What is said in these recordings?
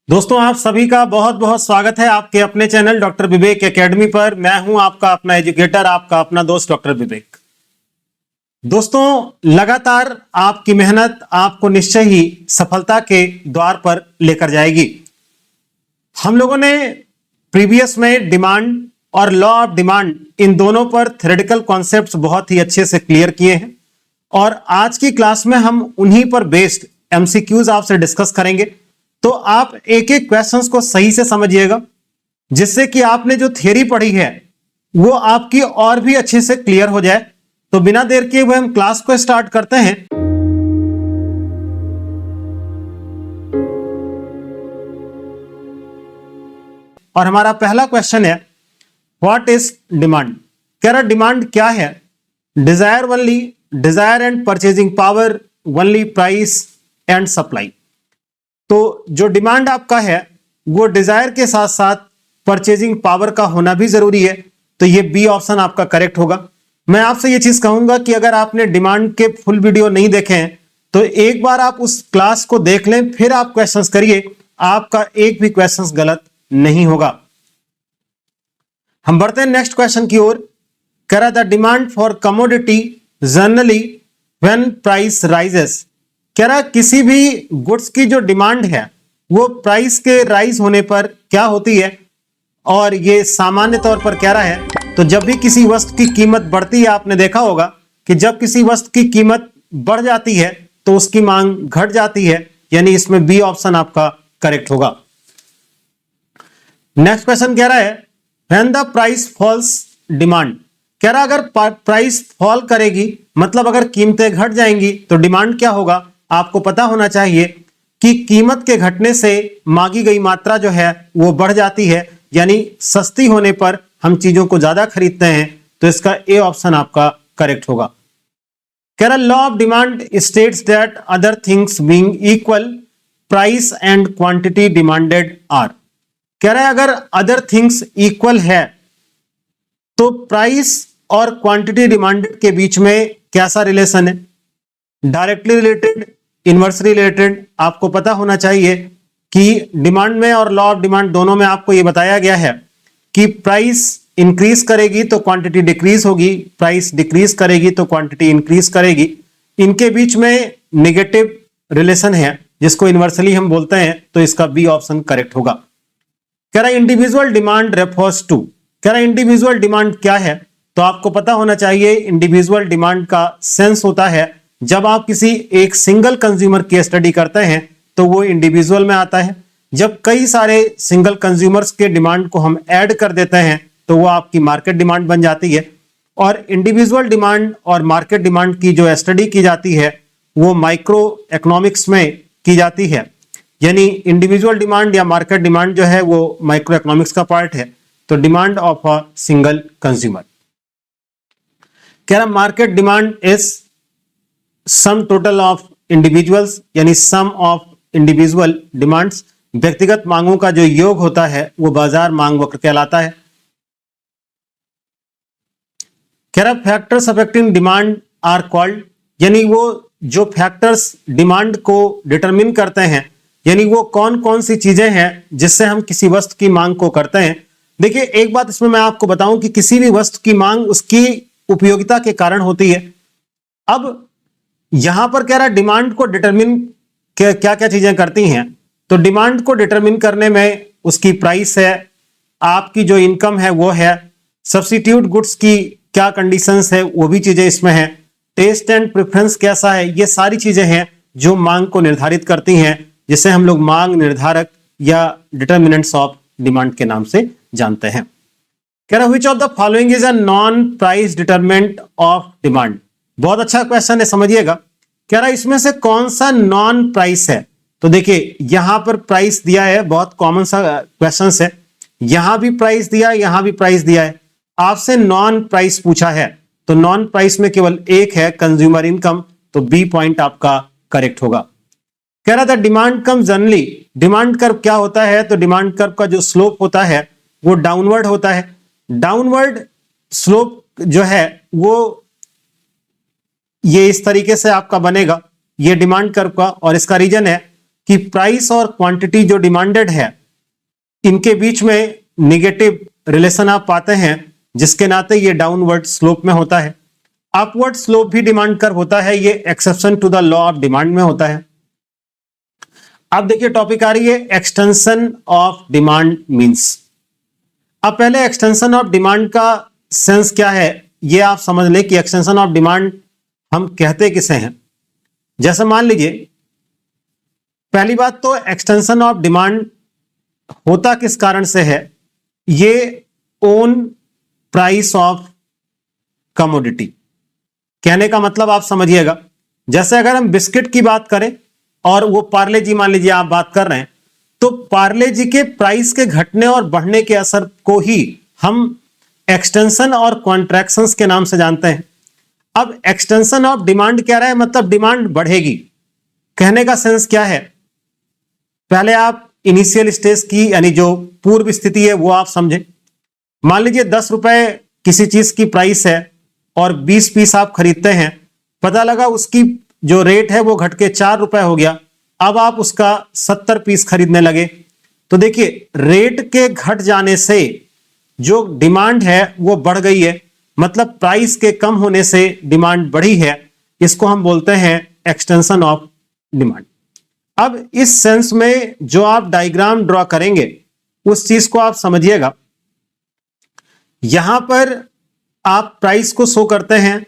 दोस्तों, आप सभी का बहुत बहुत स्वागत है आपके अपने चैनल डॉक्टर विवेक एकेडमी पर। मैं हूं आपका अपना एजुकेटर, आपका अपना दोस्त डॉक्टर विवेक। दोस्तों, लगातार आपकी मेहनत आपको निश्चय ही सफलता के द्वार पर लेकर जाएगी। हम लोगों ने प्रीवियस में डिमांड और लॉ ऑफ डिमांड इन दोनों पर थ्योरेटिकल कॉन्सेप्ट्स बहुत ही अच्छे से क्लियर किए हैं और आज की क्लास में हम उन्हीं पर बेस्ड एमसीक्यूज आपसे डिस्कस करेंगे। तो आप एक एक क्वेश्चंस को सही से समझिएगा, जिससे कि आपने जो थियरी पढ़ी है वो आपकी और भी अच्छे से क्लियर हो जाए। तो बिना देर किए हुए हम क्लास को स्टार्ट करते हैं। और हमारा पहला क्वेश्चन है, व्हाट इज डिमांड। कह रहा डिमांड क्या है? Desire only, desire and purchasing power, only price and supply. तो जो डिमांड आपका है वो डिजायर के साथ साथ परचेजिंग पावर का होना भी जरूरी है। तो ये बी ऑप्शन आपका करेक्ट होगा। मैं आपसे ये चीज कहूंगा कि अगर आपने डिमांड के फुल वीडियो नहीं देखे हैं तो एक बार आप उस क्लास को देख लें, फिर आप क्वेश्चंस करिए, आपका एक भी क्वेश्चंस गलत नहीं होगा। हम बढ़ते हैं नेक्स्ट क्वेश्चन की ओर। कह रहा the demand for commodity generally when price rises. कह रहा किसी भी गुड्स की जो डिमांड है वो प्राइस के राइज होने पर क्या होती है, और ये सामान्य तौर पर कह रहा है तो जब भी किसी वस्तु की कीमत बढ़ती है, आपने देखा होगा कि जब किसी वस्तु की कीमत बढ़ जाती है तो उसकी मांग घट जाती है, यानी इसमें बी ऑप्शन आपका करेक्ट होगा। नेक्स्ट क्वेश्चन कह रहा है when the price falls demand. कह रहा अगर प्राइस फॉल करेगी, मतलब अगर कीमतें घट जाएंगी तो डिमांड क्या होगा। आपको पता होना चाहिए कि कीमत के घटने से मांगी गई मात्रा जो है वो बढ़ जाती है, यानी सस्ती होने पर हम चीजों को ज्यादा खरीदते हैं। तो इसका ए ऑप्शन आपका करेक्ट होगा। कह रहा law of demand states that other things being equal price and quantity demanded are. कह रहा है अगर अदर थिंग्स इक्वल है तो प्राइस और क्वांटिटी डिमांडेड के बीच में कैसा रिलेशन है? Directly related, inversely related. आपको पता होना चाहिए कि डिमांड में और लॉ ऑफ डिमांड दोनों में आपको यह बताया गया है कि प्राइस इंक्रीज करेगी तो क्वांटिटी डिक्रीज होगी, प्राइस डिक्रीज करेगी तो क्वांटिटी इंक्रीज करेगी। इनके बीच में नेगेटिव रिलेशन है जिसको इनवर्सली हम बोलते हैं। तो इसका बी ऑप्शन करेक्ट होगा। कह रहा इंडिविजुअल डिमांड रेफर्स टू। कह रहा इंडिविजुअल डिमांड क्या है? तो आपको पता होना चाहिए इंडिविजुअल डिमांड का सेंस होता है जब आप किसी एक सिंगल कंज्यूमर की स्टडी करते हैं तो वो इंडिविजुअल में आता है। जब कई सारे सिंगल कंज्यूमर्स के डिमांड को हम ऐड कर देते हैं तो वो आपकी मार्केट डिमांड बन जाती है। और इंडिविजुअल डिमांड और मार्केट डिमांड की जो स्टडी की जाती है वो माइक्रो इकोनॉमिक्स में की जाती है, यानी इंडिविजुअल डिमांड या मार्केट डिमांड जो है वो माइक्रो इकोनॉमिक्स का पार्ट है। तो demand of a single consumer. कह रहा market demand is sum total of individuals, यानी सम ऑफ इंडिविजुअल डिमांड्स। व्यक्तिगत मांगों का जो योग होता है वो बाजार मांग वक्र कहलाता है। कह रहा factors affecting demand are called, यानी वो जो फैक्टर्स डिमांड को डिटरमिन करते हैं, यानी वो कौन कौन सी चीजें हैं जिससे हम किसी वस्तु की मांग को करते हैं। देखिए एक बात इसमें मैं आपको बताऊं कि किसी भी वस्तु की मांग उसकी उपयोगिता के कारण होती है। अब यहां पर कह रहा है डिमांड को डिटरमिन क्या क्या चीजें करती हैं। तो डिमांड को डिटरमिन करने में उसकी प्राइस है, आपकी जो इनकम है वो है, सब्स्टिट्यूट गुड्स की क्या कंडीशंस है वो भी चीजें इसमें हैं, टेस्ट एंड प्रेफरेंस कैसा है, ये सारी चीजें हैं जो मांग को निर्धारित करती हैं, जिसे हम लोग मांग निर्धारक या डिटर्मिनेंट्स ऑफ डिमांड के नाम से जानते हैं। कह रहा which of the following is a non price determinant of demand. बहुत अच्छा क्वेश्चन है, समझिएगा। कह रहा इसमें से कौन सा नॉन प्राइस है। तो देखिए यहां पर प्राइस दिया है, बहुत कॉमन सा क्वेश्चन है। यहां भी प्राइस दिया है, यहां भी प्राइस दिया है, आपसे नॉन प्राइस पूछा है। तो नॉन प्राइस में केवल एक है, कंज्यूमर इनकम। तो बी पॉइंट आपका करेक्ट होगा। कह रहा था डिमांड कम जनरली। डिमांड कर्व क्या होता है? तो डिमांड कर्व का जो स्लोप होता है वो डाउनवर्ड होता है। डाउनवर्ड स्लोप जो है वो ये इस तरीके से आपका बनेगा, ये डिमांड कर्व का, और इसका रीजन है कि प्राइस और क्वांटिटी जो डिमांडेड है इनके बीच में निगेटिव रिलेशन आप पाते हैं, जिसके नाते ये डाउनवर्ड स्लोप में होता है। अपवर्ड स्लोप भी डिमांड कर्व होता है, ये exception to the law of demand में होता है। अब देखिए टॉपिक आ रही है एक्सटेंशन ऑफ डिमांड मींस। अब पहले एक्सटेंशन ऑफ डिमांड का सेंस क्या है ये आप समझ लें कि एक्सटेंशन ऑफ डिमांड हम कहते किसे हैं। जैसे मान लीजिए पहली बात तो एक्सटेंशन ऑफ डिमांड होता किस कारण से है, ये ओन प्राइस ऑफ कमोडिटी। कहने का मतलब आप समझिएगा, जैसे अगर हम बिस्किट की बात करें और वो पार्ले जी मान लीजिए आप बात कर रहे हैं, तो पार्ले जी के प्राइस के घटने और बढ़ने के असर को ही हम एक्सटेंशन और कॉन्ट्रैक्शंस के नाम से जानते हैं। अब एक्सटेंशन ऑफ डिमांड कह रहा है मतलब डिमांड बढ़ेगी। कहने का सेंस क्या है, पहले आप इनिशियल स्टेज की यानी जो पूर्व स्थिति है वो आप समझें। मान लीजिए 10 रुपए किसी चीज की प्राइस है और 20 पीस आप खरीदते हैं, पता लगा उसकी जो रेट है वो घट के 4 रुपए हो गया, अब आप उसका 70 पीस खरीदने लगे। तो देखिए रेट के घट जाने से जो डिमांड है वो बढ़ गई है, मतलब प्राइस के कम होने से डिमांड बढ़ी है। इसको हम बोलते हैं एक्सटेंशन ऑफ डिमांड। अब इस सेंस में जो आप डायग्राम ड्रॉ करेंगे उस चीज को आप समझिएगा। यहां पर आप प्राइस को शो करते हैं,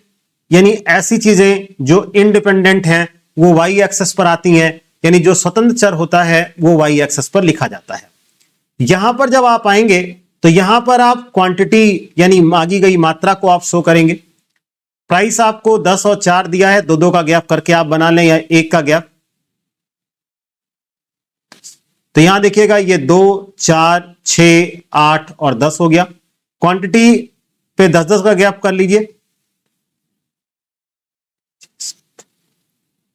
यानी ऐसी चीजें जो इंडिपेंडेंट हैं वो वाई एक्सेस पर आती हैं, यानी जो स्वतंत्र चर होता है वो वाई एक्सेस पर लिखा जाता है। यहां पर जब आप आएंगे तो यहां पर आप क्वांटिटी यानी मांगी गई मात्रा को आप शो करेंगे। प्राइस आपको 10 और 4 दिया है, 2-2 का गैप करके आप बना लें या 1 का गैप। तो यहां देखिएगा ये 2, 4, 6, 8 और 10 हो गया। क्वांटिटी पे 10-10 का गैप कर लीजिए,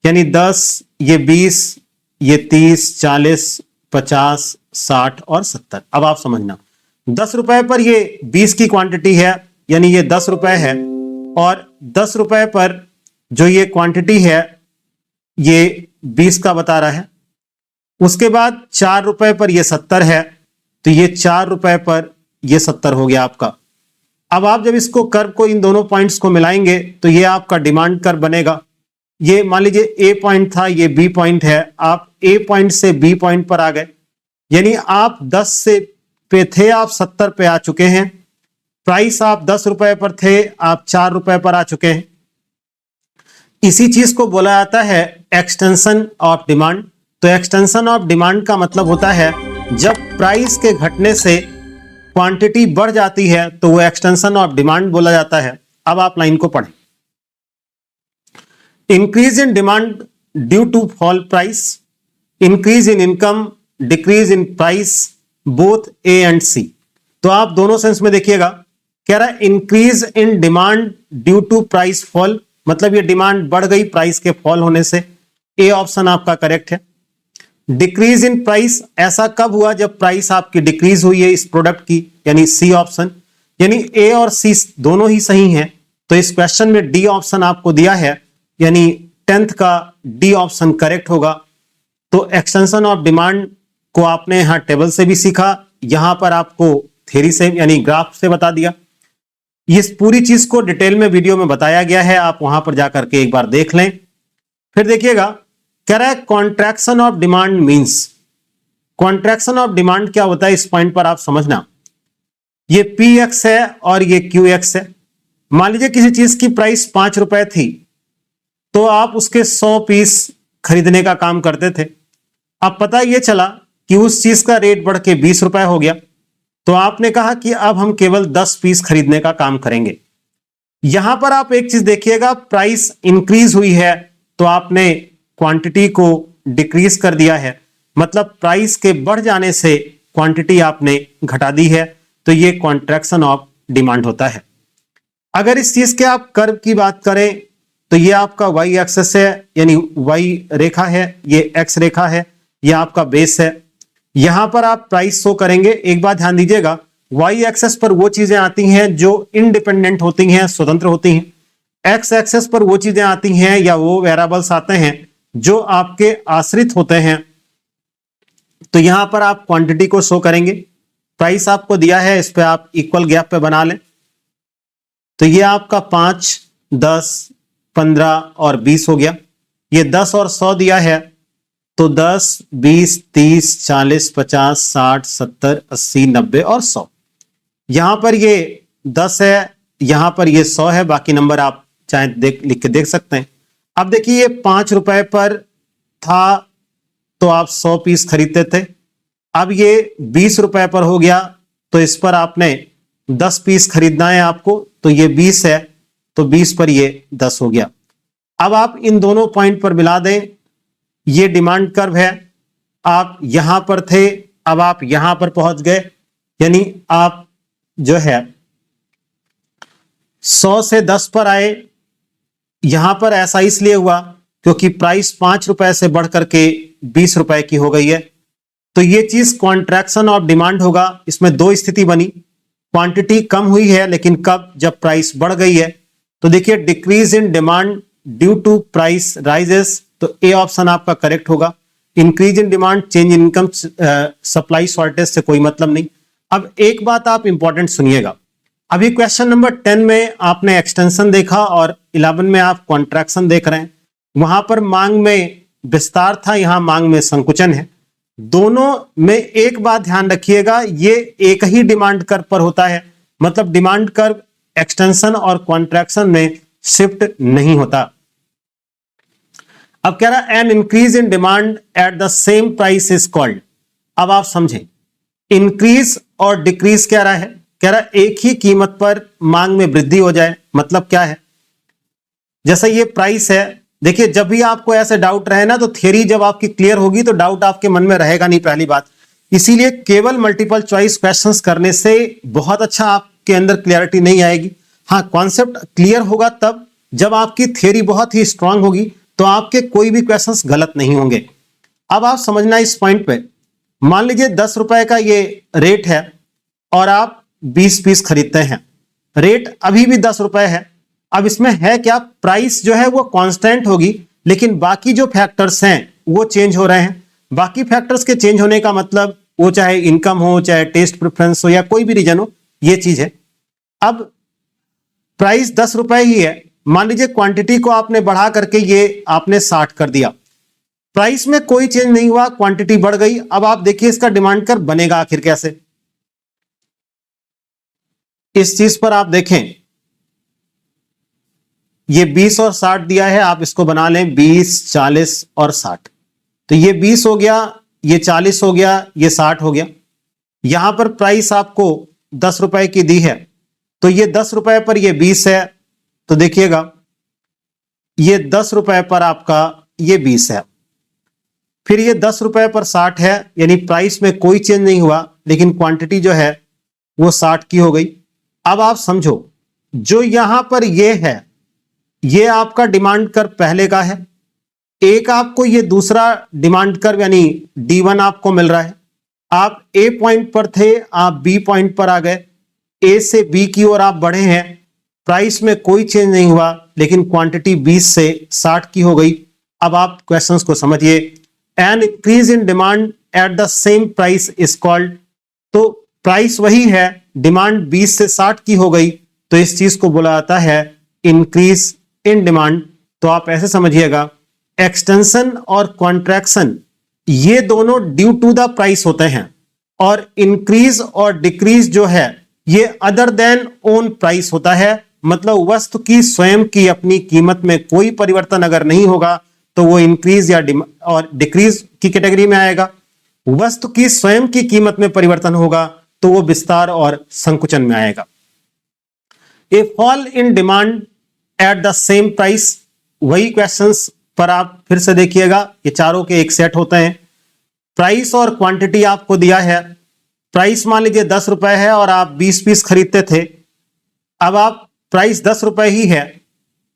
यानी 10, ये 20, ये 30, 40, 50, 60 और 70। अब आप समझना 10 रुपए पर ये 20 की क्वांटिटी है, यानी ये 10 रुपए है, और 10 रुपए पर जो ये क्वांटिटी है ये 20 का बता रहा है। उसके बाद 4 रुपए पर ये 70 है, तो ये 4 रुपए पर ये 70 हो गया आपका। अब आप जब इसको कर्व को इन दोनों पॉइंट्स को मिलाएंगे तो ये आपका डिमांड कर्व बनेगा। ये मान लीजिए ए पॉइंट था, ये बी पॉइंट है, आप ए पॉइंट से बी पॉइंट पर आ गए, यानी आप 10 से पे थे, आप 70 पे आ चुके हैं। प्राइस आप 10 रुपए पर थे, आप 4 रुपए पर आ चुके हैं। इसी चीज को बोला जाता है एक्सटेंशन ऑफ डिमांड। तो एक्सटेंशन ऑफ डिमांड का मतलब होता है जब प्राइस के घटने से क्वांटिटी बढ़ जाती है तो वो एक्सटेंशन ऑफ डिमांड बोला जाता है। अब आप लाइन को पढ़ें। Increase in demand due to fall price, increase in income, decrease in price, both A and C. तो आप दोनों सेंस में देखिएगा, कह रहा है increase in demand due to price fall, मतलब ये डिमांड बढ़ गई प्राइस के फॉल होने से। ए ऑप्शन आपका करेक्ट है। डिक्रीज इन प्राइस ऐसा कब हुआ जब प्राइस आपकी डिक्रीज हुई है इस प्रोडक्ट की, यानी सी ऑप्शन। यानी ए और सी दोनों ही सही हैं, तो इस क्वेश्चन में डी ऑप्शन आपको दिया है, यानी 10th का डी ऑप्शन करेक्ट होगा। तो एक्सटेंशन ऑफ डिमांड को आपने यहां टेबल से भी सीखा, यहां पर आपको थ्योरी से यानी ग्राफ से बता दिया। इस पूरी चीज को डिटेल में वीडियो में बताया गया है, आप वहां पर जाकर के एक बार देख लें। फिर देखिएगा, कह रहा है contraction of demand means. Contraction of demand क्या होता है इस पॉइंट पर आप समझना। ये पी एक्स है और ये क्यू एक्स है। मान लीजिए किसी चीज की प्राइस 5 रुपए थी, तो आप उसके 100 पीस खरीदने का काम करते थे। अब पता ये चला कि उस चीज का रेट बढ़ के 20 रुपए हो गया, तो आपने कहा कि अब हम केवल 10 पीस खरीदने का काम करेंगे। यहां पर आप एक चीज देखिएगा, प्राइस इंक्रीज हुई है तो आपने क्वांटिटी को डिक्रीज कर दिया है, मतलब प्राइस के बढ़ जाने से क्वांटिटी आपने घटा दी है, तो ये कॉन्ट्रैक्शन ऑफ डिमांड होता है। अगर इस चीज के आप कर्व की बात करें तो ये आपका वाई एक्सेस है, यानी वाई रेखा है, ये एक्स रेखा है, ये आपका बेस है। यहां पर आप प्राइस शो करेंगे। एक बात ध्यान दीजिएगा, वाई एक्सेस पर वो चीजें आती हैं जो इंडिपेंडेंट होती हैं, स्वतंत्र होती हैं। एक्स एक्सेस पर वो चीजें आती हैं या वो वेरिएबल्स आते हैं जो आपके आश्रित होते हैं, तो यहां पर आप क्वांटिटी को शो करेंगे, प्राइस आपको दिया है, इस पे आप इक्वल गैप पे बना लें। तो ये आपका 5, 10, 15 और 20 हो गया। ये 10 और 100 दिया है, तो 10, 20, 30, 40, 50, 60, 70, 80, 90 और 100। यहां पर ये 10 है, यहां पर ये 100 है, बाकी नंबर आप चाहे लिख के देख सकते हैं। अब देखिए, ये 5 रुपए पर था तो आप 100 पीस खरीदते थे। अब ये 20 रुपए पर हो गया, तो इस पर आपने 10 पीस खरीदना है आपको, तो ये 20 है, तो 20 पर ये 10 हो गया। अब आप इन दोनों पॉइंट पर मिला दें, ये डिमांड कर्व है, आप यहां पर थे, अब आप यहां पर पहुंच गए, यानी आप जो है 100 से 10 पर आए। यहां पर ऐसा इसलिए हुआ क्योंकि प्राइस 5 रुपए से बढ़ करके 20 रुपए की हो गई है। तो ये चीज कॉन्ट्रैक्शन ऑफ डिमांड होगा। इसमें दो स्थिति बनी, क्वांटिटी कम हुई है, लेकिन कब? जब प्राइस बढ़ गई है। तो देखिए, decrease in demand due to price rises, तो ए ऑप्शन आपका करेक्ट होगा। Increase in demand, change in income, supply shortage से कोई मतलब नहीं। अब एक बात आप इंपॉर्टेंट सुनिएगा, अभी क्वेश्चन नंबर 10 में आपने एक्सटेंशन देखा और 11 में आप कॉन्ट्रैक्शन देख रहे हैं। वहां पर मांग में विस्तार था, यहां मांग में संकुचन है। दोनों में एक बात ध्यान रखिएगा, ये एक ही डिमांड कर्व पर होता है, मतलब डिमांड कर्व एक्सटेंशन और कॉन्ट्रैक्शन में शिफ्ट नहीं होता। अब कह रहा an increase in demand at the same price is called. अब आप समझें, इंक्रीज और डिक्रीज कह रहा है, कह रहा एक ही कीमत पर मांग में वृद्धि हो जाए, मतलब क्या है? जैसा ये प्राइस है, देखिए जब भी आपको ऐसे डाउट रहे ना, तो थ्योरी जब आपकी क्लियर होगी तो डाउट आपके मन में रहेगा नहीं, पहली बात। इसीलिए केवल मल्टीपल चॉइस क्वेश्चंस करने से बहुत अच्छा आपके अंदर क्लियरिटी नहीं आएगी। हाँ, कॉन्सेप्ट क्लियर होगा तब जब आपकी थ्योरी बहुत ही स्ट्रांग होगी, तो आपके कोई भी क्वेश्चंस गलत नहीं होंगे। अब आप समझना इस पॉइंट पे, मान लीजिए 10 रुपए का ये रेट है और आप 20 पीस खरीदते हैं, रेट अभी भी 10 रुपए है। अब इसमें है क्या, प्राइस जो है वो कांस्टेंट होगी, लेकिन बाकी जो फैक्टर्स हैं वो चेंज हो रहे हैं। बाकी फैक्टर्स के चेंज होने का मतलब वो चाहे इनकम हो, चाहे टेस्ट प्रेफरेंस हो, या कोई भी रीजन हो, ये चीज है। अब प्राइस 10 रुपए ही है, मान लीजिए क्वांटिटी को आपने बढ़ा करके ये आपने 60 कर दिया, प्राइस में कोई चेंज नहीं हुआ, क्वांटिटी बढ़ गई। अब आप देखिए इसका डिमांड कर्व बनेगा आखिर कैसे। इस चीज पर आप देखें, ये 20 और 60 दिया है, आप इसको बना लें 20, 40 और 60। तो ये 20 हो गया, ये 40 हो गया, ये 60 हो गया। यहां पर प्राइस आपको 10 रुपए की दी है, तो ये 10 रुपए पर ये 20 है, तो देखिएगा ये 10 रुपए पर आपका ये 20 है। फिर ये 10 रुपए पर 60 है, यानी प्राइस में कोई चेंज नहीं हुआ, लेकिन क्वांटिटी जो है वो 60 की हो गई। अब आप समझो, जो यहां पर ये है, ये आपका डिमांड कर्व पहले का है, एक आपको ये दूसरा डिमांड कर्व यानी D1 आपको मिल रहा है। आप ए पॉइंट पर थे, आप बी पॉइंट पर आ गए, ए से बी की ओर आप बढ़े हैं, प्राइस में कोई चेंज नहीं हुआ, लेकिन क्वांटिटी 20 से 60 की हो गई। अब आप क्वेश्चंस को समझिए, N increase in demand at the same price is called. तो प्राइस वही है, डिमांड 20 से 60 की हो गई, तो इस चीज को बोला जाता है इंक्रीज इन डिमांड। तो आप ऐसे समझिएगा, एक्सटेंशन और कॉन्ट्रैक्शन ये दोनों ड्यू टू द प्राइस होते हैं, और इंक्रीज और डिक्रीज जो है ये अदर देन ओन प्राइस होता है। मतलब वस्तु की स्वयं की अपनी कीमत में कोई परिवर्तन अगर नहीं होगा तो वो इंक्रीज या और डिक्रीज की कैटेगरी में आएगा। वस्तु की स्वयं की कीमत में परिवर्तन होगा तो वो विस्तार और संकुचन में आएगा। A fall in demand at the same price, वही क्वेश्चंस पर आप फिर से देखिएगा, ये चारों के एक सेट होते हैं। प्राइस और क्वांटिटी आपको दिया है, प्राइस मान लीजिए 10 रुपए है और आप 20 पीस खरीदते थे। अब आप प्राइस 10 रुपए ही है,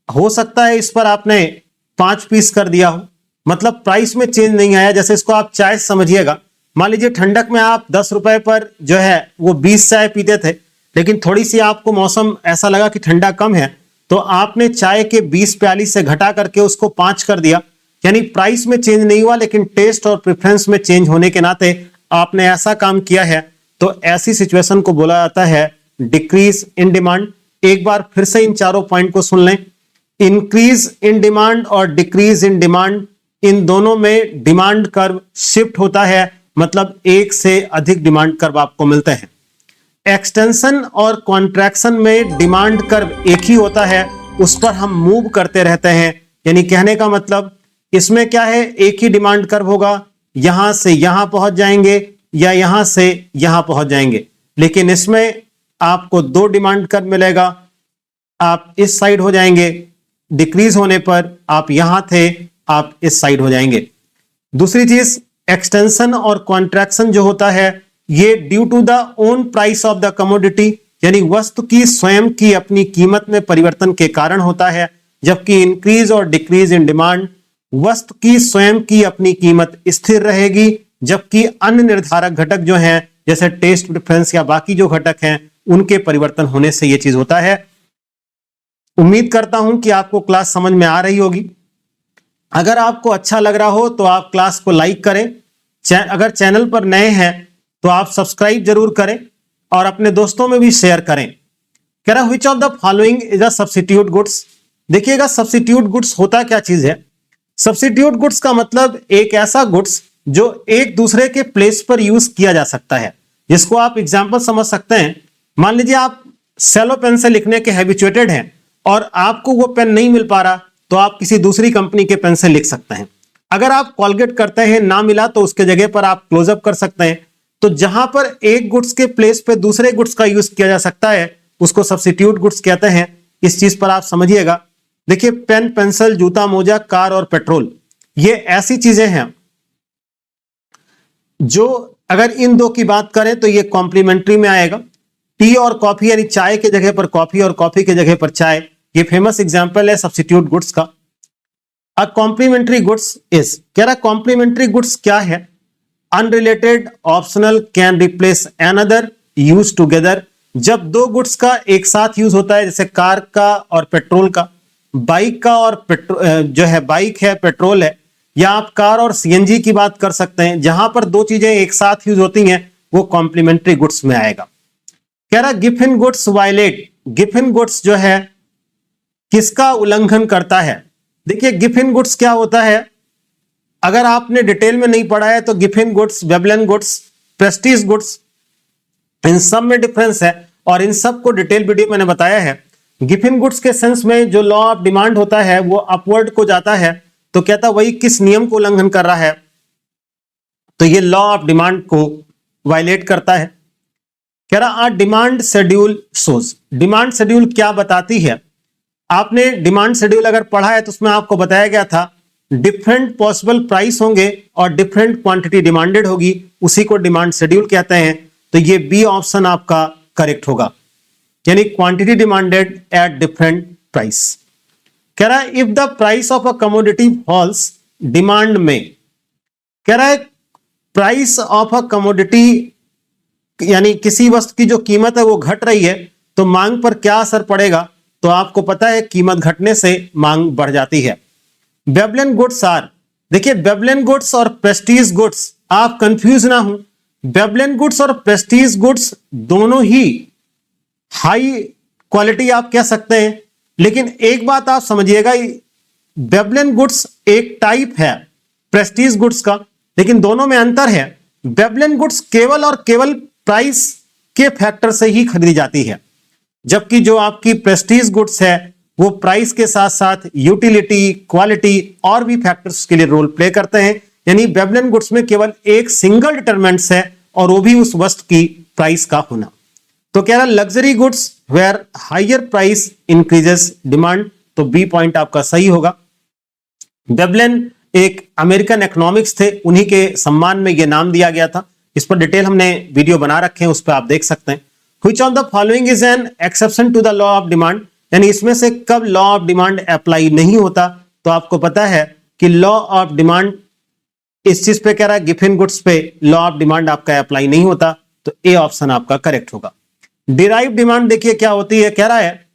हो सकता है इस पर आपने 5 पीस कर दिया हो, मतलब प्राइस में चेंज नहीं आया। जैसे इसको आप चाय समझिएगा, मान लीजिए ठंडक में आप 10 रुपए पर जो है वो 20 चाय पीते थे, लेकिन थोड़ी सी आपको मौसम ऐसा लगा कि ठंडा कम है, तो आपने चाय के 20 प्याली से घटा करके उसको 5 कर दिया। यानी प्राइस में चेंज नहीं हुआ लेकिन टेस्ट और प्रेफरेंस में चेंज होने के नाते आपने ऐसा काम किया है, तो ऐसी सिचुएशन को बोला जाता है डिक्रीज इन डिमांड। एक बार फिर से इन चारों पॉइंट को सुन लें। इंक्रीज इन डिमांड और डिक्रीज इन डिमांड, इन दोनों में डिमांड कर्व शिफ्ट होता है, मतलब एक से अधिक डिमांड कर्व आपको मिलते हैं। एक्सटेंशन और कॉन्ट्रैक्शन में डिमांड कर्व एक ही होता है, उस पर हम मूव करते रहते हैं। यानी कहने का मतलब इसमें क्या है, एक ही डिमांड कर्व होगा, यहां से यहां पहुंच जाएंगे या यहां से यहां पहुंच जाएंगे। लेकिन इसमें आपको दो डिमांड कर्व मिलेगा, आप इस साइड हो जाएंगे, डिक्रीज होने पर आप यहां थे, आप इस साइड हो जाएंगे। दूसरी चीज, एक्सटेंशन और कॉन्ट्रैक्शन जो होता है ये due to the own price of the commodity, यानी वस्तु की स्वयं की अपनी कीमत में परिवर्तन के कारण होता है। जबकि इंक्रीज और डिक्रीज इन डिमांड, वस्तु की स्वयं की अपनी कीमत स्थिर रहेगी, जबकि अन्य निर्धारक घटक जो हैं जैसे टेस्ट प्रेफरेंस या बाकी जो घटक हैं उनके परिवर्तन होने से यह चीज होता है। उम्मीद करता हूं कि आपको क्लास समझ में आ रही होगी। अगर आपको अच्छा लग रहा हो तो आप क्लास को लाइक करें, अगर चैनल पर नए हैं तो आप सब्सक्राइब जरूर करें और अपने दोस्तों में भी शेयर करें। कह रहा which of the following is a substitute goods. देखिएगा सब्स्टिट्यूट गुड्स होता क्या चीज है। सब्स्टिट्यूट गुड्स का मतलब एक ऐसा गुड्स जो एक दूसरे के प्लेस पर यूज किया जा सकता है, जिसको आप एग्जांपल समझ सकते हैं। मान लीजिए आप सेलो पेन से लिखने के हैबिचुएटेड हैं और आपको वो पेन नहीं मिल पा रहा, तो आप किसी दूसरी कंपनी के पेन से लिख सकते हैं। अगर आप कॉलगेट करते हैं, ना मिला तो उसके जगह पर आप क्लोजअप कर सकते हैं। तो जहां पर एक गुड्स के प्लेस पे दूसरे गुड्स का यूज किया जा सकता है उसको सब्स्टिट्यूट गुड्स कहते हैं। इस चीज पर आप समझिएगा। देखिए पेन, पेंसिल, जूता, मोजा, कार और पेट्रोल, ये ऐसी चीजें हैं जो अगर इन दो की बात करें तो ये कॉम्प्लीमेंट्री में आएगा। टी और कॉफी, यानी चाय के जगह पर कॉफी और कॉफी के जगह पर चाय, ये फेमस एग्जांपल है सब्स्टिट्यूट गुड्स का। अ कॉम्प्लीमेंट्री गुड्स इज, कह रहा कॉम्प्लीमेंट्री गुड्स क्या है, unrelated optional can replace another use together. जब दो गुड्स का एक साथ यूज होता है, जैसे कार का और पेट्रोल का, बाइक का और जो है बाइक है पेट्रोल है, या आप कार और सीएनजी की बात कर सकते हैं। जहां पर दो चीजें एक साथ यूज होती हैं वो कॉम्प्लीमेंट्री गुड्स में आएगा। कह रहा Giffen goods violate, Giffen goods जो है किसका उल्लंघन करता है। देखिए गिफिन गुड्स क्या होता है, अगर आपने डिटेल में नहीं पढ़ा है तो Giffen goods, Veblen goods, prestige goods, इन सब में डिफरेंस है और इन सब को डिटेल वीडियो मैंने बताया है। गिफिन गुड्स के सेंस में जो लॉ ऑफ डिमांड होता है वो अपवर्ड को जाता है, तो कहता वही किस नियम को उल्लंघन कर रहा है, तो ये लॉ ऑफ डिमांड को वायलेट करता है। कह रहा demand schedule shows, demand schedule क्या बताती है। आपने डिमांड शेड्यूल अगर पढ़ा है तो उसमें आपको बताया गया था डिफरेंट पॉसिबल प्राइस होंगे और डिफरेंट क्वांटिटी डिमांडेड होगी, उसी को डिमांड शेड्यूल कहते हैं। तो ये बी ऑप्शन आपका करेक्ट होगा, यानी quantity demanded at different price. कह रहा है if the price of a commodity falls, demand में कह रहा है प्राइस ऑफ अ कमोडिटी यानी किसी वस्तु की जो कीमत है वो घट रही है, तो मांग पर क्या असर पड़ेगा, तो आपको पता है कीमत घटने से मांग बढ़ जाती है। वेबलन गुड्स आर, देखिए वेबलन गुड्स और प्रेस्टीज गुड्स, आप कंफ्यूज ना हो, वेबलन गुड्स और प्रेस्टीज गुड्स दोनों ही हाई क्वालिटी आप कह सकते हैं। लेकिन एक बात आप समझिएगा, वेबलन गुड्स एक टाइप है प्रेस्टीज गुड्स का, लेकिन दोनों में अंतर है। वेबलन गुड्स केवल और केवल प्राइस के फैक्टर से ही खरीदी जाती है, जबकि जो आपकी प्रेस्टीज गुड्स है वो प्राइस के साथ साथ यूटिलिटी, क्वालिटी और भी फैक्टर्स के लिए रोल प्ले करते हैं। यानी वेबलन गुड्स में केवल एक सिंगल डिटरमिनेंट्स है और वो भी उस वस्तु की प्राइस का होना। तो कह रहा luxury goods where higher price increases demand, तो बी पॉइंट आपका सही होगा। वेबलन एक अमेरिकन इकोनॉमिक्स थे, उन्हीं के सम्मान में यह नाम दिया गया था। इस पर डिटेल हमने वीडियो बना रखे हैं, उस पर आप देख सकते हैं। Which of the following is an exception to the law of demand, यानी इसमें से कब लॉ ऑफ डिमांड अप्लाई नहीं होता, तो आपको पता है कि लॉ ऑफ डिमांड इस चीज पे कह रहा है गिफिन गुड्स पे लॉ ऑफ डिमांड आपका अप्लाई नहीं होता, तो ए ऑप्शन आपका करेक्ट होगा। डिराइव डिमांड देखिए क्या होती है, कह रहा है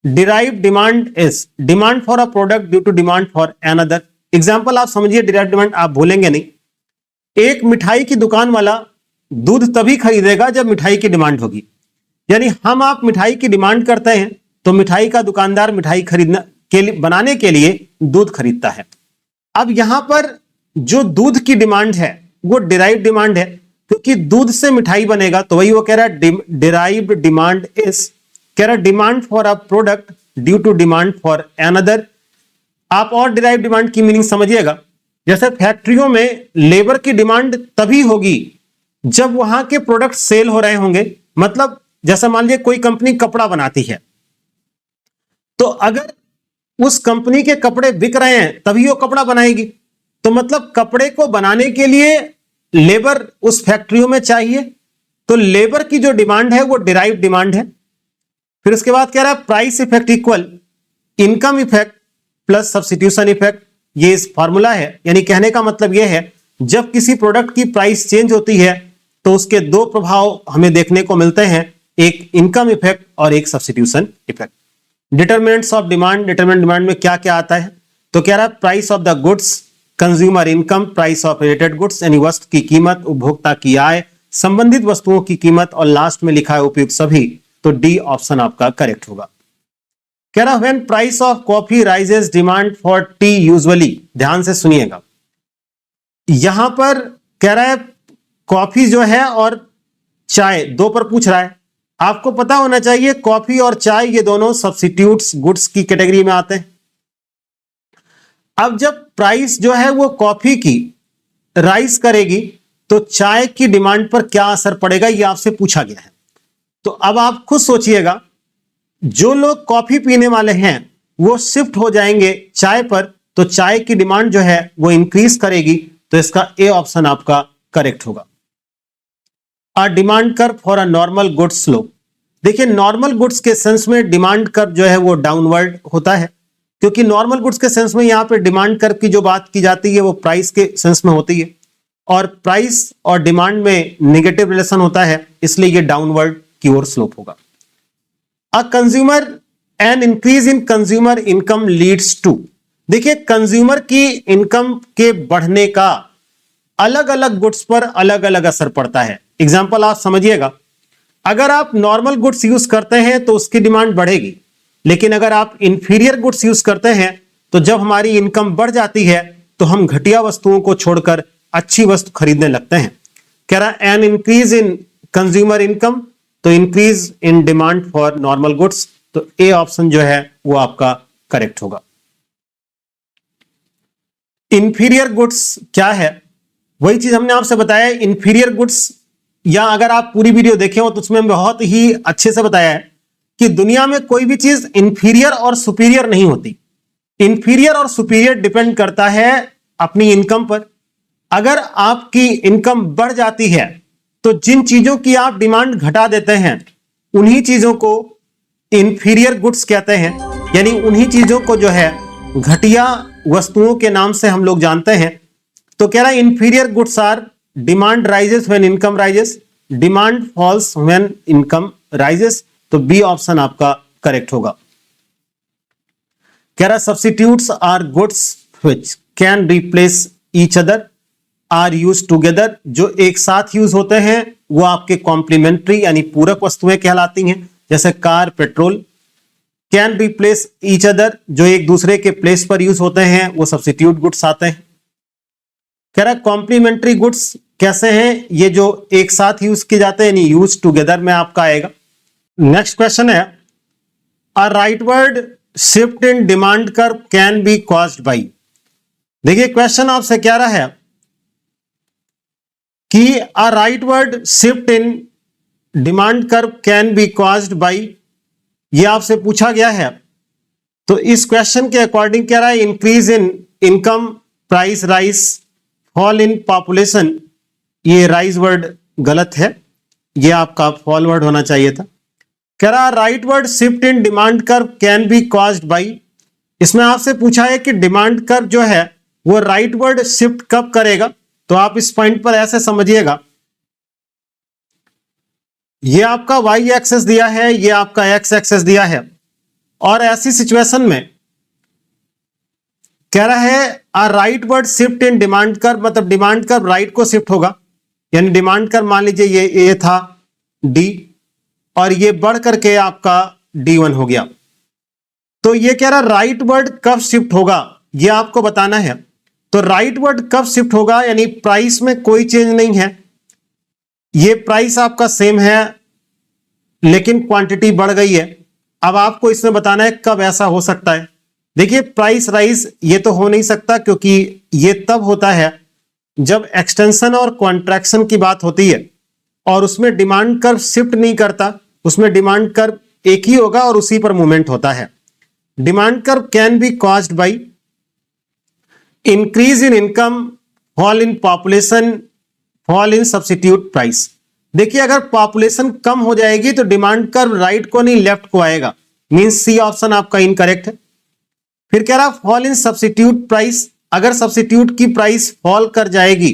derive demand is demand for a product due to demand for another, example आप समझिए, डायरेक्ट डिमांड आप भूलेंगे नहीं। एक मिठाई की दुकान वाला दूध तभी खरीदेगा जब मिठाई की डिमांड होगी, यानी हम आप मिठाई की डिमांड करते हैं तो मिठाई का दुकानदार मिठाई खरीदना के लिए, बनाने के लिए दूध खरीदता है। अब यहां पर जो दूध की डिमांड है वो डिराइव्ड डिमांड है, क्योंकि दूध से मिठाई बनेगा, तो वही वो कह रहा है डिराइव्ड डिमांड इज, कह रहा है demand for a product due to demand for another. आप और डिराइव्ड डिमांड की मीनिंग समझिएगा। जैसे फैक्ट्रियों में लेबर की डिमांड तभी होगी जब वहां के प्रोडक्ट सेल हो रहे होंगे। मतलब जैसा मान लीजिए कोई कंपनी कपड़ा बनाती है, तो अगर उस कंपनी के कपड़े बिक रहे हैं तभी वो कपड़ा बनाएगी। तो मतलब कपड़े को बनाने के लिए लेबर उस फैक्ट्रियों में चाहिए, तो लेबर की जो डिमांड है वो डिराइव्ड डिमांड है। फिर उसके बाद कह रहा है price effect equal income effect plus substitution effect. ये इस फॉर्मूला है, यानी कहने का मतलब यह है जब किसी प्रोडक्ट की प्राइस चेंज होती है तो उसके दो प्रभाव हमें देखने को मिलते हैं, एक इनकम इफेक्ट और एक substitution effect. Determinants of demand, determinant demand में क्या क्या आता है, तो कह रहा है price of the goods, consumer income, price of related goods यानी वस्तु की कीमत, उपभोक्ता की आय, संबंधित वस्तुओं की कीमत, और लास्ट में लिखा है उपयुक्त सभी, तो डी ऑप्शन आपका करेक्ट होगा। कह रहा when price of coffee rises demand for T usually, ध्यान से सुनिएगा, यहां पर कह रहा है कॉफी जो है और चाय दो पर पूछ रहा है। आपको पता होना चाहिए कॉफी और चाय ये दोनों सब्स्टिट्यूट्स गुड्स की कैटेगरी में आते हैं। अब जब प्राइस जो है वो कॉफी की राइज करेगी तो चाय की डिमांड पर क्या असर पड़ेगा, ये आपसे पूछा गया है। तो अब आप खुद सोचिएगा, जो लोग कॉफी पीने वाले हैं वो शिफ्ट हो जाएंगे चाय पर, तो चाय की डिमांड जो है वो इंक्रीज करेगी, तो इसका ए ऑप्शन आपका करेक्ट होगा। A demand curve for a normal goods slope, देखिए नॉर्मल गुड्स के सेंस में डिमांड कर्व जो है वो डाउनवर्ड होता है, क्योंकि नॉर्मल गुड्स के सेंस में यहां पे डिमांड कर्व की जो बात की जाती है वो प्राइस के सेंस में होती है, और प्राइस और डिमांड में नेगेटिव रिलेशन होता है, इसलिए ये डाउनवर्ड की ओर स्लोप होगा। A consumer an increase in consumer income leads to, देखिए कंज्यूमर की इनकम के बढ़ने का अलग अलग गुड्स पर अलग अलग असर पड़ता है। एग्जाम्पल आप समझिएगा, अगर आप नॉर्मल गुड्स यूज करते हैं तो उसकी डिमांड बढ़ेगी, लेकिन अगर आप इंफीरियर गुड्स यूज करते हैं तो जब हमारी इनकम बढ़ जाती है तो हम घटिया वस्तुओं को छोड़कर अच्छी वस्तु खरीदने लगते हैं। कह रहा an increase in consumer income, तो increase in demand for normal goods, तो ए ऑप्शन जो है वो आपका करेक्ट होगा। इंफीरियर गुड्स क्या है, वही चीज हमने आपसे बताया। इंफीरियर गुड्स, या अगर आप पूरी वीडियो देखे हो तो उसमें बहुत ही अच्छे से बताया है कि दुनिया में कोई भी चीज इंफीरियर और सुपीरियर नहीं होती। इंफीरियर और सुपीरियर डिपेंड करता है अपनी इनकम पर। अगर आपकी इनकम बढ़ जाती है तो जिन चीजों की आप डिमांड घटा देते हैं उन्हीं चीजों को इंफीरियर गुड्स कहते हैं, यानी उन्हीं चीजों को जो है घटिया वस्तुओं के नाम से हम लोग जानते हैं। तो कह रहा है inferior goods are demand rises when income rises, demand falls when income rises, तो बी ऑप्शन आपका करेक्ट होगा। कह रहा substitutes are goods which can replace each other or use together, जो एक साथ यूज होते हैं वो आपके कॉम्प्लीमेंट्री यानी पूरक वस्तुएं कहलाती हैं, जैसे car, petrol. Can replace each other, जो एक दूसरे के प्लेस पर यूज होते हैं वो सब्स्टिट्यूट गुड्स आते हैं। कह रहा कॉम्प्लीमेंट्री गुड्स कैसे हैं, ये जो एक साथ यूज किए जाते हैं यानी यूज टुगेदर में आपका आएगा। नेक्स्ट क्वेश्चन है a rightward shift in demand curve can be caused by, देखिए क्वेश्चन आपसे क्या रहा है कि a rightward shift in demand curve can be caused by, ये आपसे पूछा गया है। तो इस क्वेश्चन के अकॉर्डिंग क्या रहा है, increase in income, price rise, fall in population, ये राइज वर्ड गलत है, ये आपका फॉल वर्ड होना चाहिए था। कह रहा right word shift in demand curve can be caused by, इसमें आपसे पूछा है कि डिमांड कर्व जो है वो राइट वर्ड शिफ्ट कब करेगा, तो आप इस पॉइंट पर ऐसे समझिएगा, ये आपका वाई एक्सेस दिया है, ये आपका एक्स एक्सेस दिया है, और ऐसी सिचुएशन में कह रहा है a rightward shift in demand curve, मतलब डिमांड कर्व राइट को शिफ्ट होगा, यानी डिमांड कर्व मान लीजिए ये था डी और ये बढ़ करके आपका D1 हो गया। तो ये कह रहा राइटवर्ड कब शिफ्ट होगा, ये आपको बताना है। तो राइटवर्ड कब शिफ्ट होगा, यानी प्राइस में कोई चेंज नहीं है, ये प्राइस आपका सेम है लेकिन क्वांटिटी बढ़ गई है। अब आपको इसमें बताना है कब ऐसा हो सकता है। देखिए प्राइस राइज ये तो हो नहीं सकता, क्योंकि ये तब होता है जब एक्सटेंशन और कॉन्ट्रैक्शन की बात होती है और उसमें डिमांड कर्व शिफ्ट नहीं करता, उसमें डिमांड कर्व एक ही होगा और उसी पर मूवमेंट होता है। Demand curve can be caused by increase in income, fall in population, fall in substitute price. देखिए अगर पॉपुलेशन कम हो जाएगी तो डिमांड कर्व राइट को नहीं लेफ्ट को आएगा, मींस सी ऑप्शन आपका इनकरेक्ट है। फिर कह रहा फॉल इन सब्स्टिट्यूट प्राइस, अगर सब्स्टिट्यूट की प्राइस फॉल कर जाएगी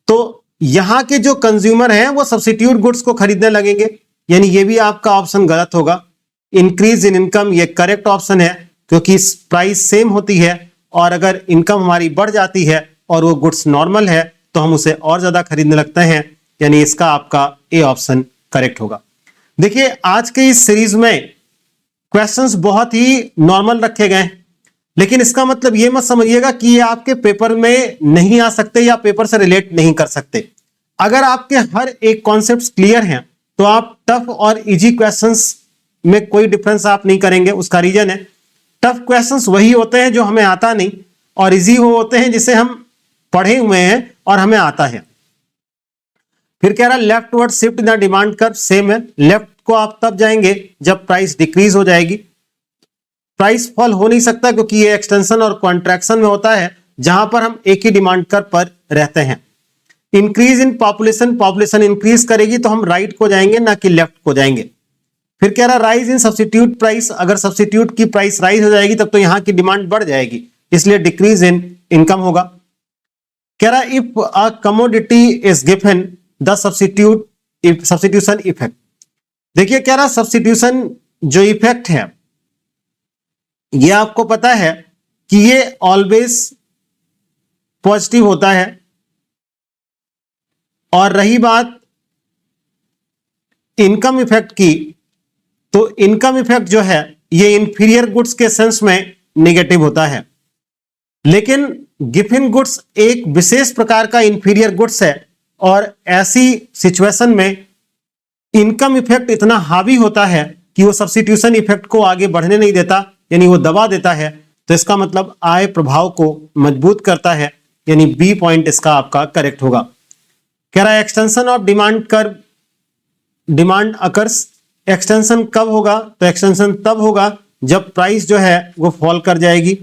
तो यहां के जो कंज्यूमर हैं वो सब्स्टिट्यूट गुड्स को खरीदने लगेंगे, यानी ये भी आपका ऑप्शन गलत होगा। इंक्रीज इन इनकम ये करेक्ट ऑप्शन है, क्योंकि प्राइस सेम होती है और अगर इनकम हमारी बढ़ जाती है और वो गुड्स नॉर्मल है तो हम उसे और ज्यादा खरीदने लगते हैं, यानी इसका आपका ए ऑप्शन करेक्ट होगा। देखिए आज के इस सीरीज में क्वेश्चंस बहुत ही नॉर्मल रखे गए, लेकिन इसका मतलब ये मत समझिएगा कि ये आपके पेपर में नहीं आ सकते या पेपर से रिलेट नहीं कर सकते। अगर आपके हर एक कॉन्सेप्ट क्लियर हैं तो आप टफ और इजी क्वेश्चंस में कोई डिफरेंस आप नहीं करेंगे। उसका रीजन है टफ क्वेश्चंस वही होते हैं जो हमें आता नहीं, और इजी वो होते हैं जिसे हम पढ़े हुए हैं और हमें आता है। फिर कह रहा left word shift in the demand curve, same है, लेफ्ट को आप तब जाएंगे जब प्राइस डिक्रीज हो जाएगी। प्राइस फॉल हो नहीं सकता क्योंकि ये एक्सटेंशन और कॉन्ट्रैक्शन में होता है जहां पर हम एक ही डिमांड कर्व पर रहते हैं। Increase in population, population increase करेगी तो हम राइट को जाएंगे ना कि लेफ्ट को जाएंगे। फिर कह रहा राइज इन सब्स्टिट्यूट प्राइस, अगर सब्स्टिट्यूट की प्राइस राइज हो जाएगी तब तो यहां की डिमांड बढ़ जाएगी, इसलिए डिक्रीज इन इनकम होगा। कह रहा if a commodity is given the substitution effect. देखिए कह रहा सब्स्टिट्यूशन जो इफेक्ट है ये आपको पता है कि ये ऑलवेज पॉजिटिव होता है, और रही बात इनकम इफेक्ट की तो इनकम इफेक्ट जो है ये इंफीरियर गुड्स के सेंस में नेगेटिव होता है। लेकिन गिवन गुड्स एक विशेष प्रकार का इंफीरियर गुड्स है और ऐसी सिचुएशन में इनकम इफेक्ट इतना हावी होता है कि वो सब्स्टिट्यूशन इफेक्ट को आगे बढ़ने नहीं देता, यानी वो दबा देता है। तो इसका मतलब आय प्रभाव को मजबूत करता है, यानी बी पॉइंट इसका आपका करेक्ट होगा। कह रहा है extension of demand curve, demand occurs, extension कब होगा, तो एक्सटेंशन तब होगा जब प्राइस जो है वो फॉल कर जाएगी।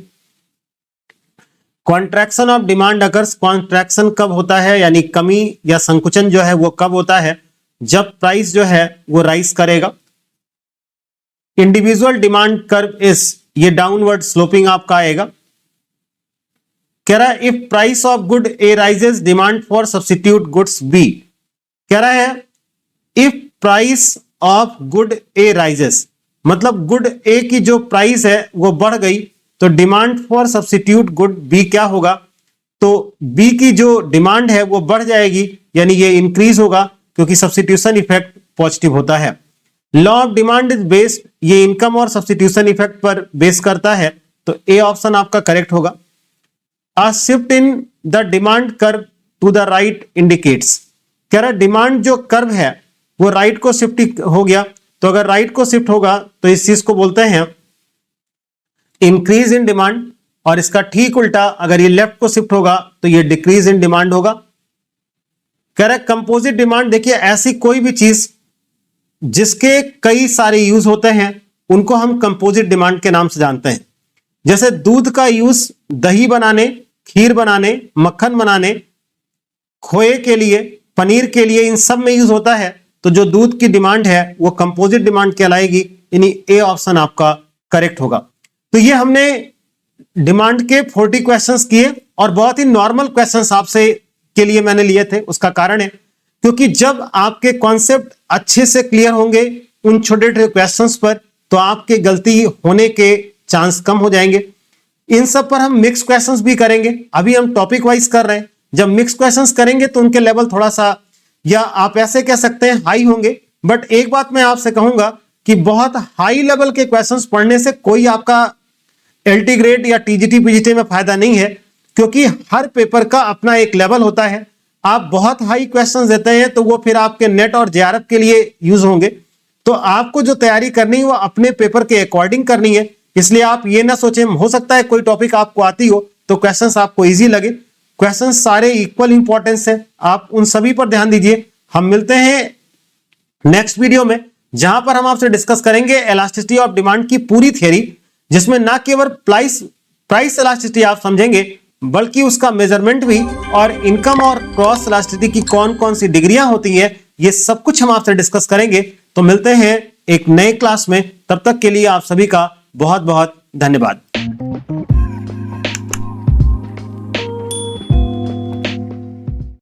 Contraction of demand occurs, contraction कब होता है, यानी कमी या संकुचन जो है वो कब होता है, जब प्राइस जो है वो राइज करेगा। इंडिविजुअल डिमांड कर्व इज, ये डाउनवर्ड स्लोपिंग आपका आएगा। कह रहा है if price of good A rises demand for substitute goods B. कह रहा है if price of good A rises, मतलब गुड ए की जो प्राइस है वो बढ़ गई तो demand for substitute good B क्या होगा, तो बी की जो डिमांड है वो बढ़ जाएगी, यानी ये इंक्रीज होगा क्योंकि सब्स्टिट्यूशन इफेक्ट पॉजिटिव होता है। Law of demand is based, ये इनकम और सब्स्टिट्यूशन इफेक्ट पर बेस करता है, तो ए ऑप्शन आपका करेक्ट होगा। A shift in the demand curve to the right indicates. कह रहा डिमांड जो कर्व है वो राइट को शिफ्ट हो गया, तो अगर राइट को शिफ्ट होगा तो इस चीज को बोलते हैं इंक्रीज इन डिमांड, और इसका ठीक उल्टा अगर ये लेफ्ट को शिफ्ट होगा तो ये डिक्रीज इन डिमांड होगा। कह रहा है कंपोजिट डिमांड, देखिए ऐसी कोई भी चीज जिसके कई सारे यूज होते हैं उनको हम कंपोजिट डिमांड के नाम से जानते हैं। जैसे दूध का यूज दही बनाने, खीर बनाने, मक्खन बनाने, खोए के लिए, पनीर के लिए, इन सब में यूज होता है, तो जो दूध की डिमांड है वो कंपोजिट डिमांड कहलाएगी, यानी ए ऑप्शन आपका करेक्ट होगा। तो ये हमने डिमांड के 40 क्वेश्चंस किए और बहुत ही नॉर्मल क्वेश्चंस आपसे के लिए मैंने लिए थे। उसका कारण है क्योंकि जब आपके कॉन्सेप्ट अच्छे से क्लियर होंगे उन छोटे छोटे क्वेश्चंस पर, तो आपके गलती होने के चांस कम हो जाएंगे। इन सब पर हम मिक्स क्वेश्चंस भी करेंगे। अभी हम टॉपिक वाइज कर रहे हैं, जब मिक्स क्वेश्चंस करेंगे तो उनके लेवल थोड़ा सा, या आप ऐसे कह सकते हैं, हाई होंगे। बट एक बात मैं आपसे कहूंगा कि बहुत हाई लेवल के क्वेश्चंस पढ़ने से कोई आपका एलटी ग्रेड या टीजीटी पीजीटी में फायदा नहीं है, क्योंकि हर पेपर का अपना एक लेवल होता है। आप बहुत हाई क्वेश्चंस देते हैं तो वो फिर आपके नेट और जेआरएफ के लिए यूज होंगे। तो आपको जो तैयारी करनी है वो अपने पेपर के अकॉर्डिंग करनी है। इसलिए आप ये ना सोचें, हो सकता है कोई टॉपिक आपको आती हो तो क्वेश्चंस आपको इजी लगे। क्वेश्चंस सारे इक्वल इंपॉर्टेंस है, आप उन सभी पर ध्यान दीजिए। हम मिलते हैं नेक्स्ट वीडियो में, जहां पर हम आपसे डिस्कस करेंगे इलास्टिसिटी ऑफ डिमांड की पूरी थ्योरी, जिसमें ना केवल प्राइस इलास्टिसिटी आप समझेंगे, बल्कि उसका मेजरमेंट भी, और इनकम और क्रॉस इलास्टिसिटी की कौन कौन सी डिग्रियां होती हैं, ये सब कुछ हम आपसे डिस्कस करेंगे। तो मिलते हैं एक नए क्लास में, तब तक के लिए आप सभी का बहुत बहुत धन्यवाद।